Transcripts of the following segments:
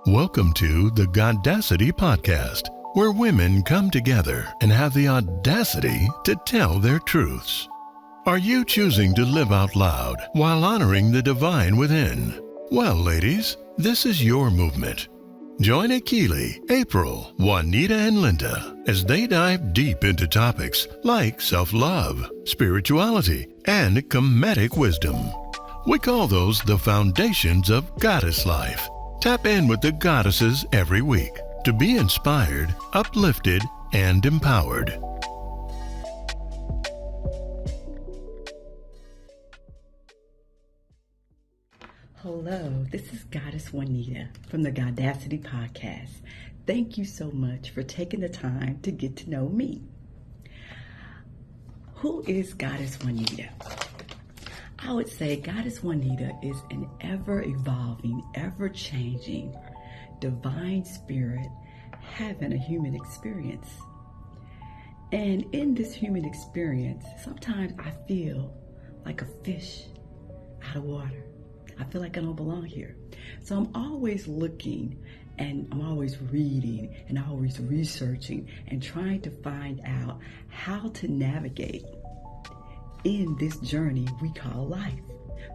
Welcome to the Goddess-ity Podcast, where women come together and have the audacity to tell their truths. Are you choosing to live out loud while honoring the divine within? Well, ladies, this is your movement. Join Akili, April, Juanita, and Linda as they dive deep into topics like self-love, spirituality, and comedic wisdom. We call those the foundations of goddess life. Tap in with the goddesses every week to be inspired, uplifted, and empowered. Hello, this is Goddess Juanita from the Goddess-ity Podcast. Thank you so much for taking the time to get to know me. Who is Goddess Juanita? I would say Goddess Juanita is an ever-evolving, ever-changing, divine spirit having a human experience. And in this human experience, sometimes I feel like a fish out of water. I feel like I don't belong here. So I'm always looking and I'm always reading and always researching and trying to find out how to navigate in this journey we call life,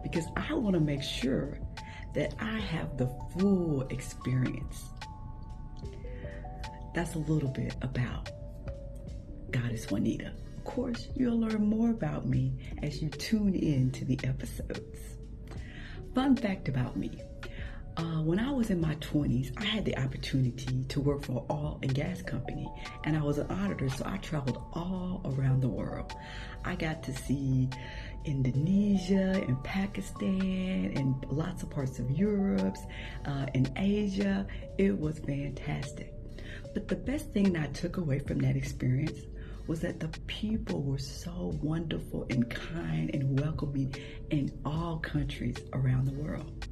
because I want to make sure that I have the full experience. That's a little bit about Goddess Juanita. Of course, you'll learn more about me as you tune in to the episodes. Fun fact about me. When I was in my 20s, I had the opportunity to work for an oil and gas company, and I was an auditor, so I traveled all around the world. I got to see Indonesia and Pakistan and lots of parts of Europe and Asia. It was fantastic. But the best thing that I took away from that experience was that the people were so wonderful and kind and welcoming in all countries around the world.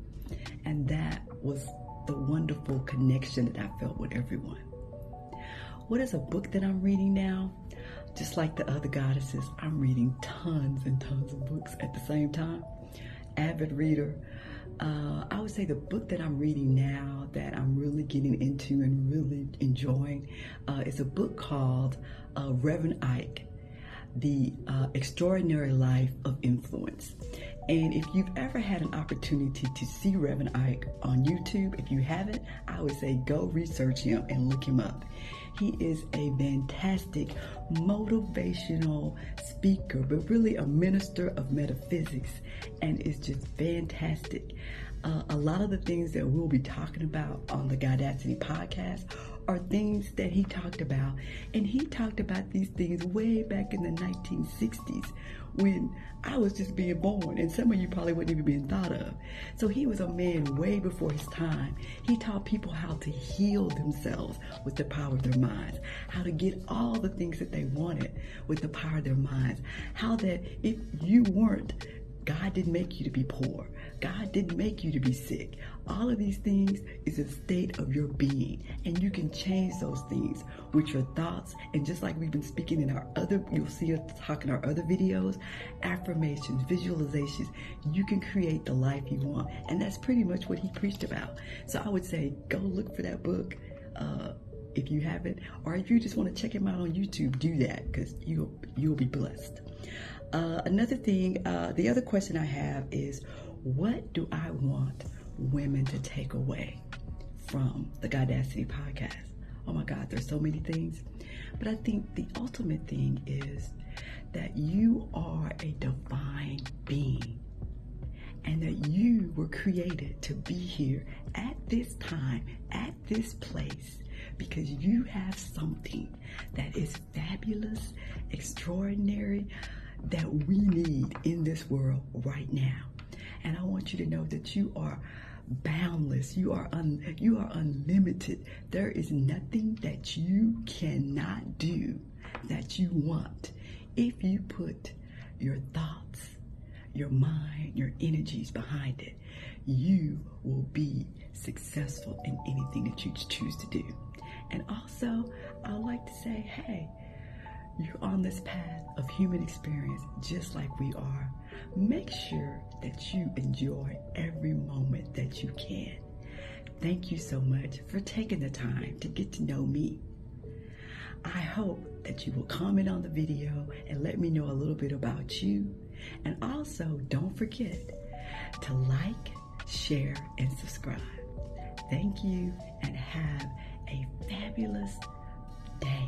And that was the wonderful connection that I felt with everyone. What is a book that I'm reading now? Just like the other goddesses, I'm reading tons and tons of books at the same time. Avid reader. I would say the book that I'm reading now that I'm really getting into and really enjoying is a book called Reverend Ike, The Extraordinary Life of Influence. And if you've ever had an opportunity to see Reverend Ike on YouTube, if you haven't, I would say go research him and look him up. He is a fantastic motivational speaker, but really a minister of metaphysics, and it's just fantastic. A lot of the things that we'll be talking about on the Goddess-ity Podcast are things that he talked about, and he talked about these things way back in the 1960s when I was just being born, and some of you probably wouldn't even be thought of. So he was a man way before his time. He taught people how to heal themselves with the power of their minds, how to get all the things that they wanted with the power of their minds, how that if you weren't, God didn't make you to be poor. God didn't make you to be sick. All of these things is a state of your being, and you can change those things with your thoughts. And just like we've been speaking in our other, you'll see us talk in our other videos, affirmations, visualizations, you can create the life you want. And that's pretty much what he preached about. So I would say go look for that book if you haven't, or if you just want to check him out on YouTube, do that, because you'll be blessed. Another thing, the other question I have is, what do I want women to take away from the Goddess-ity Podcast? Oh my God, there's so many things. But I think the ultimate thing is that you are a divine being, and that you were created to be here at this time, at this place, because you have something that is fabulous, extraordinary, that we need in this world right now. And I want you to know that you are boundless. You are unlimited. There is nothing that you cannot do that you want if you put your thoughts, your mind, your energies behind it. You will be successful in anything that you choose to do. And also, I would like to say, hey, you're on this path of human experience just like we are. Make sure that you enjoy every moment that you can. Thank you so much for taking the time to get to know me. I hope that you will comment on the video and let me know a little bit about you. And also, don't forget to like, share, and subscribe. Thank you, and have a fabulous day.